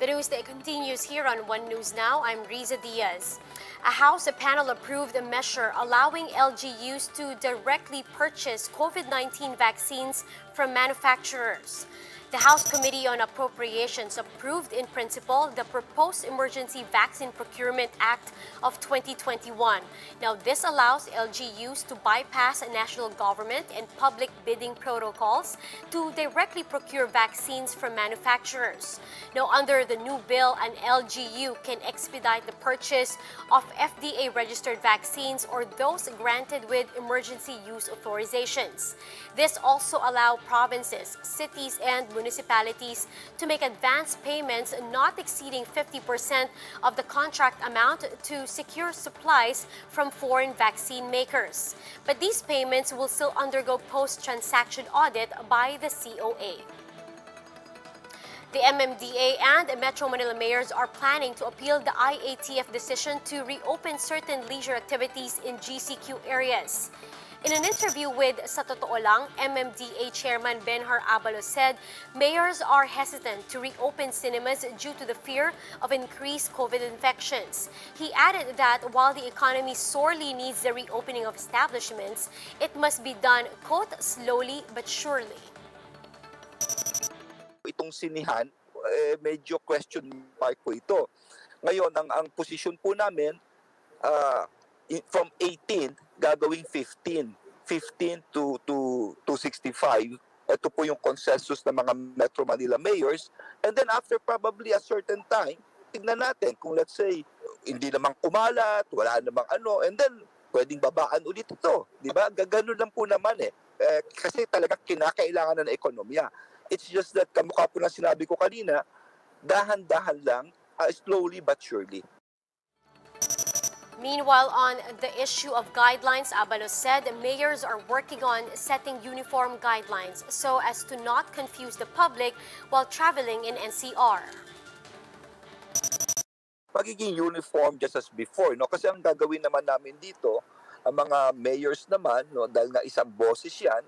The news that continues here on One News Now. I'm Riza Diaz. A House panel approved a measure allowing LGUs to directly purchase COVID-19 vaccines from manufacturers. The House Committee on Appropriations approved in principle the proposed Emergency Vaccine Procurement Act of 2021. Now, this allows LGUs to bypass national government and public bidding protocols to directly procure vaccines from manufacturers. Now, under the new bill, an LGU can expedite the purchase of FDA-registered vaccines or those granted with emergency use authorizations. This also allows provinces, cities, and municipalities to make advance payments not exceeding 50% of the contract amount to secure supplies from foreign vaccine makers. But these payments will still undergo post-transaction audit by the COA. The MMDA and Metro Manila mayors are planning to appeal the IATF decision to reopen certain leisure activities in GCQ areas. In an interview with Sa Totoo Lang, MMDA Chairman Benhar Abalos said mayors are hesitant to reopen cinemas due to the fear of increased COVID infections. He added that while the economy sorely needs the reopening of establishments, it must be done, quote, slowly but surely. Itong sinihan, medyo question mark po ito. Ngayon, ang posisyon po namin, from 18 gagawing 15 to 65. Ito po yung consensus ng mga Metro Manila mayors. And then after probably a certain time, tignan natin kung let's say hindi namang kumalat, wala namang ano, and then pwedeng babaan ulit ito, di ba? Gagano lang po naman kasi talagang kinakailangan na ng ekonomiya. It's just that kamukha po lang sinabi ko kanina, dahan-dahan lang, slowly but surely. Meanwhile, on the issue of guidelines, Abalos said mayors are working on setting uniform guidelines so as to not confuse the public while traveling in NCR. Magiging uniform just as before, no? Kasi ang gagawin naman namin dito, ang mga mayors naman, no, dahil nga isang boses yan,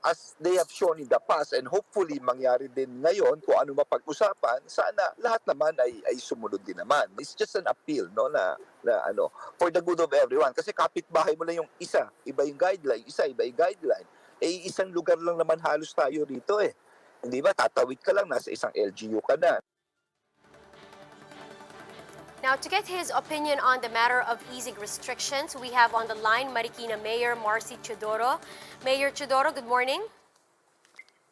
as they have shown in the past and hopefully mangyari din ngayon kung ano mapag-usapan, sana lahat naman ay sumunod din naman. It's just an appeal, no, na ano, for the good of everyone. Kasi kapitbahay mo lang yung isa, iba yung guideline, iba yung guideline. Isang lugar lang naman halos tayo rito Hindi ba? Tatawid ka lang, nasa isang LGU ka na. Now, to get his opinion on the matter of easing restrictions, we have on the line Marikina Mayor Marcy Chodoro. Mayor Chodoro, good morning.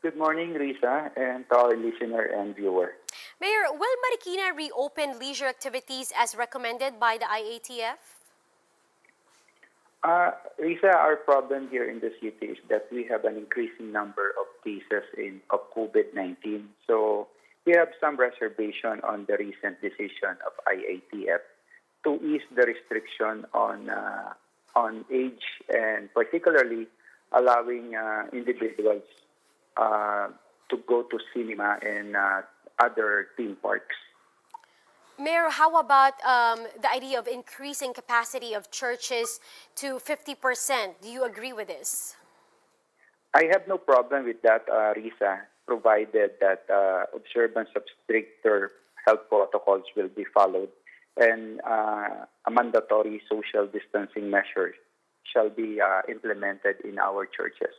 Good morning, Risa, and to our listener and viewer. Mayor, will Marikina reopen leisure activities as recommended by the IATF? Risa, our problem here in the city is that we have an increasing number of cases of COVID-19. So we have some reservation on the recent decision of IATF to ease the restriction on age and particularly allowing individuals to go to cinema and other theme parks. Mayor, how about the idea of increasing capacity of churches to 50%? Do you agree with this? I have no problem with that, Risa, provided that observance of stricter health protocols will be followed and a mandatory social distancing measure shall be implemented in our churches.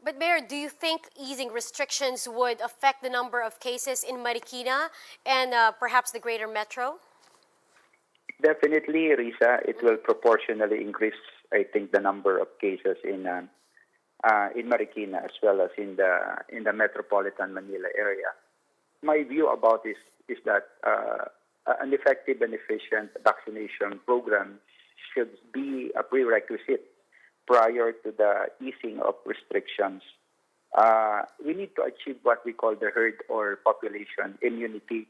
But Mayor, do you think easing restrictions would affect the number of cases in Marikina and perhaps the greater metro? Definitely, Risa, it will proportionally increase, I think, the number of cases in Marikina as well as in the metropolitan Manila area. My view about this is that an effective and efficient vaccination program should be a prerequisite prior to the easing of restrictions. We need to achieve what we call the herd or population immunity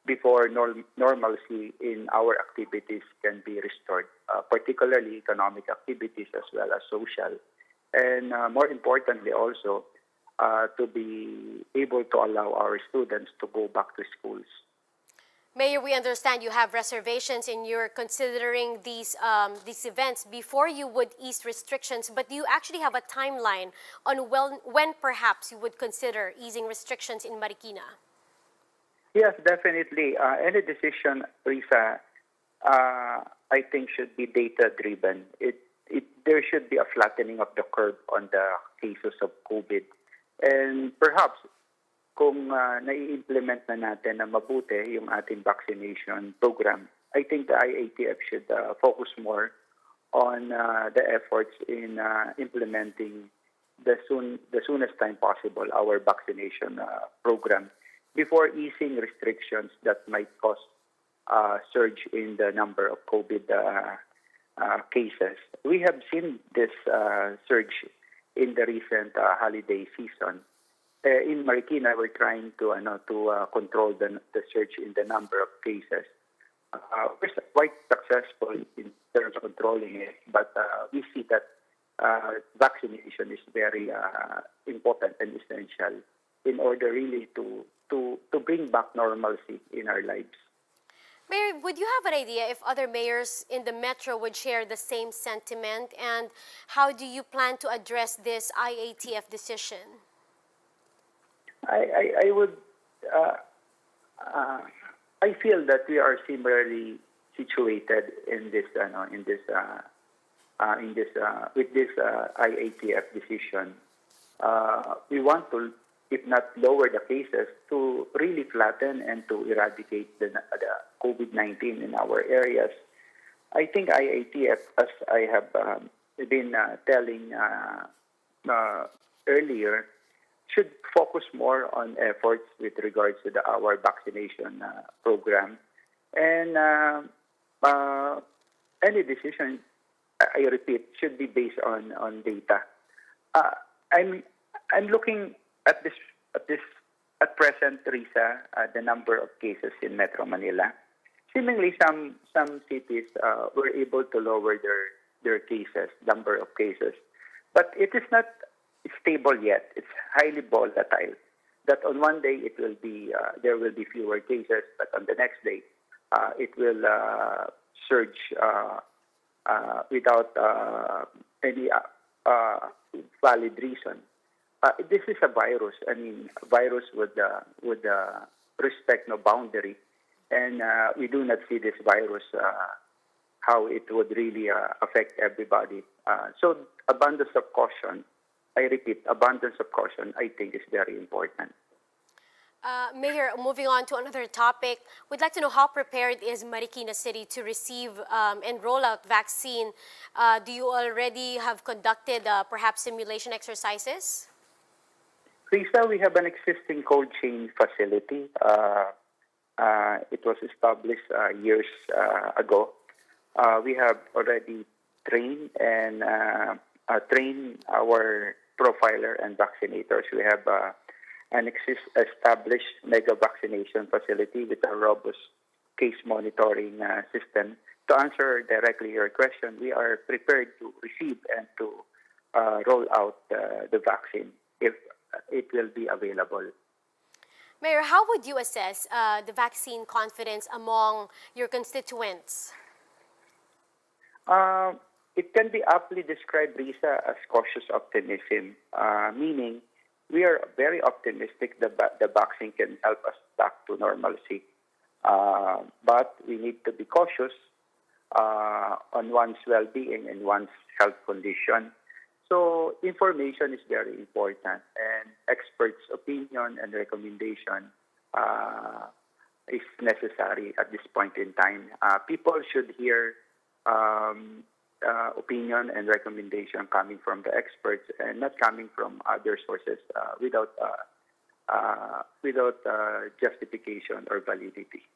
before normalcy in our activities can be restored, particularly economic activities as well as social. And more importantly also, to be able to allow our students to go back to schools. Mayor, we understand you have reservations and you're considering these events before you would ease restrictions, but do you actually have a timeline on when perhaps you would consider easing restrictions in Marikina? Yes, definitely. Any decision, Risa, I think should be data-driven. There should be a flattening of the curve on the cases of COVID. And perhaps kung nai-implement na natin na mabuti yung ating vaccination program, I think the IATF should focus more on the efforts in implementing the soonest time possible our vaccination program before easing restrictions that might cause surge in the number of COVID cases. We have seen this surge in the recent holiday season. In Marikina, we're trying to control the surge in the number of cases. We're quite successful in terms of controlling it, but we see that vaccination is very important and essential in order really to bring back normalcy in our lives. Mayor, would you have an idea if other mayors in the metro would share the same sentiment? And how do you plan to address this IATF decision? I would. I feel that we are similarly situated in this, with this IATF decision. We want to, if not lower the cases, to really flatten and to eradicate the COVID-19 in our areas. I think IATF, as I have been telling earlier, should focus more on efforts with regards to our vaccination program. And any decision, I repeat, should be based on data. I'm looking at present, Risa, the number of cases in Metro Manila. Seemingly, some cities were able to lower their cases, number of cases, but it is not stable yet. It's highly volatile. That on one day it will be there will be fewer cases, but on the next day it will surge without any valid reason. This is a virus. I mean, virus would respect no boundary, and we do not see this virus how it would really affect everybody. So abundance of caution. I repeat, abundance of caution, I think, is very important. Mayor, moving on to another topic, we'd like to know how prepared is Marikina City to receive and roll out vaccine. Do you already have conducted perhaps simulation exercises? Lisa, we have an existing cold chain facility. It was established years ago. We have already trained our profiler and vaccinators. We have an established mega vaccination facility with a robust case monitoring system. To answer directly your question, we are prepared to receive and to roll out the vaccine if it will be available. Mayor, how would you assess the vaccine confidence among your constituents? It can be aptly described, Risa, as cautious optimism, meaning we are very optimistic that the vaccine can help us back to normalcy. But we need to be cautious on one's well-being and one's health condition. So information is very important, and experts' opinion and recommendation is necessary at this point in time. People should hear opinion and recommendation coming from the experts and not coming from other sources without justification or validity.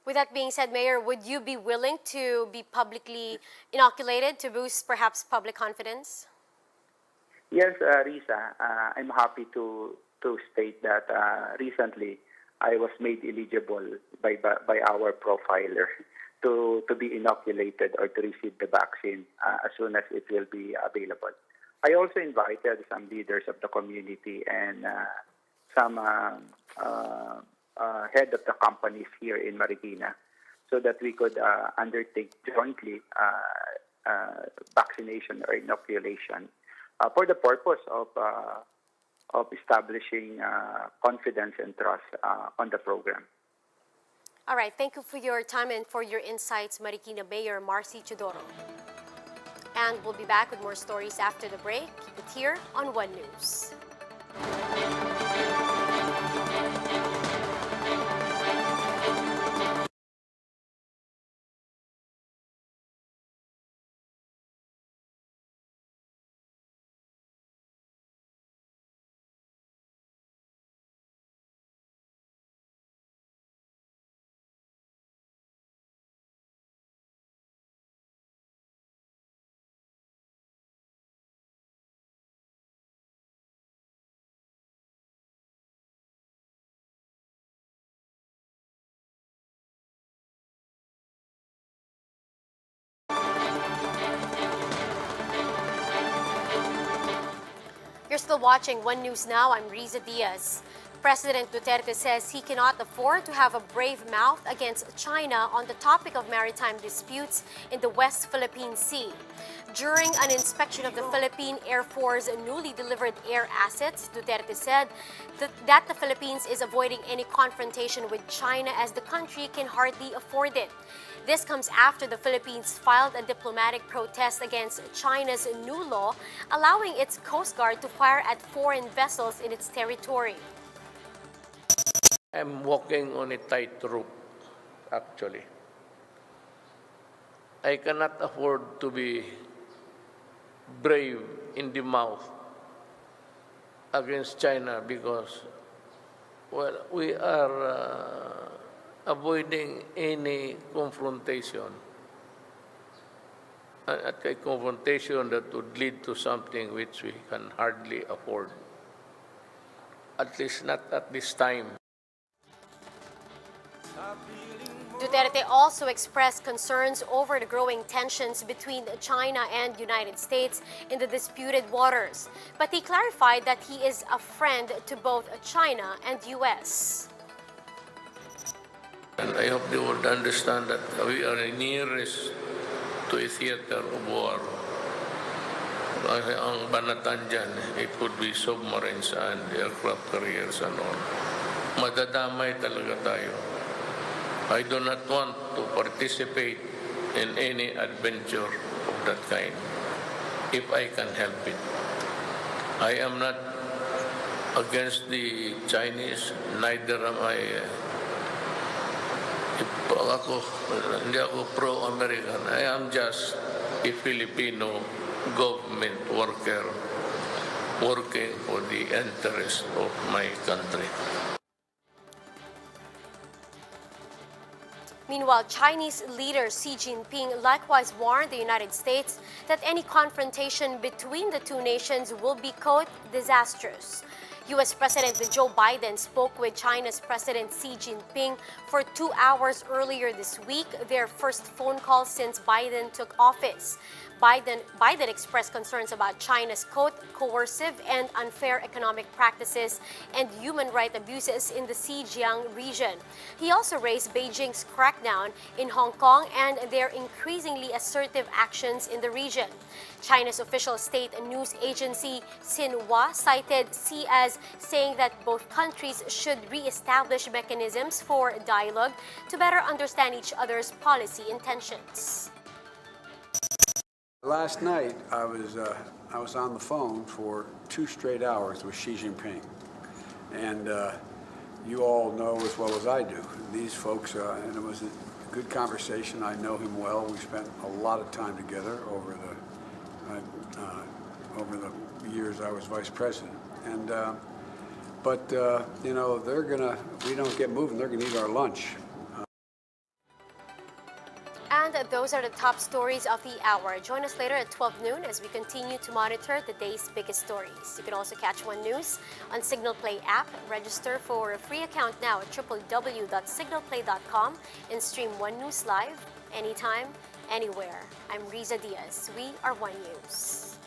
With that being said, Mayor, would you be willing to be publicly inoculated to boost perhaps public confidence? Yes, Risa, I'm happy to state that recently I was made eligible by our profiler to be inoculated or to receive the vaccine as soon as it will be available. I also invited some leaders of the community and some head of the companies here in Marikina so that we could undertake jointly vaccination or inoculation for the purpose of establishing confidence and trust on the program. All right, thank you for your time and for your insights, Marikina Mayor Marcy Chidoro. And we'll be back with more stories after the break. Keep it here on One News. You're still watching One News Now. I'm Riza Diaz. President Duterte says he cannot afford to have a brave mouth against China on the topic of maritime disputes in the West Philippine Sea. During an inspection of the Philippine Air Force newly delivered air assets, Duterte said that the Philippines is avoiding any confrontation with China as the country can hardly afford it. This comes after the Philippines filed a diplomatic protest against China's new law allowing its Coast Guard to fire at foreign vessels in its territory. I'm walking on a tightrope, actually. I cannot afford to be brave in the mouth against China because, well, we are avoiding any confrontation. A confrontation that would lead to something which we can hardly afford. At least not at this time. Duterte also expressed concerns over the growing tensions between China and United States in the disputed waters, but he clarified that he is a friend to both China and US. And I hope they would understand that we are nearest to a theater of war. Kasi ang banatan dyan, it could be submarines and aircraft carriers and all. Madadamay talaga tayo. I do not want to participate in any adventure of that kind if I can help it. I am not against the Chinese, neither am I. Hindi ako pro-American. I am just a Filipino government worker working for the interest of my country. Meanwhile, Chinese leader Xi Jinping likewise warned the United States that any confrontation between the two nations will be, quote, disastrous. U.S. President Joe Biden spoke with China's President Xi Jinping for 2 hours earlier this week, their first phone call since Biden took office. Biden expressed concerns about China's, quote, coercive and unfair economic practices and human rights abuses in the Xinjiang region. He also raised Beijing's crackdown in Hong Kong and their increasingly assertive actions in the region. China's official state news agency Xinhua cited Xi as saying that both countries should re-establish mechanisms for dialogue to better understand each other's policy intentions. Last night, I was on the phone for 2 straight hours with Xi Jinping, and you all know as well as I do these folks, and it was a good conversation. I know him well. We spent a lot of time together over the years I was vice president, and but you know, if we don't get moving, they're gonna eat our lunch. And those are the top stories of the hour. Join us later at 12 noon as we continue to monitor the day's biggest stories. You can also catch One News on Signal Play app. Register for a free account now at www.signalplay.com and stream One News live anytime, anywhere. I'm Riza Diaz. We are One News.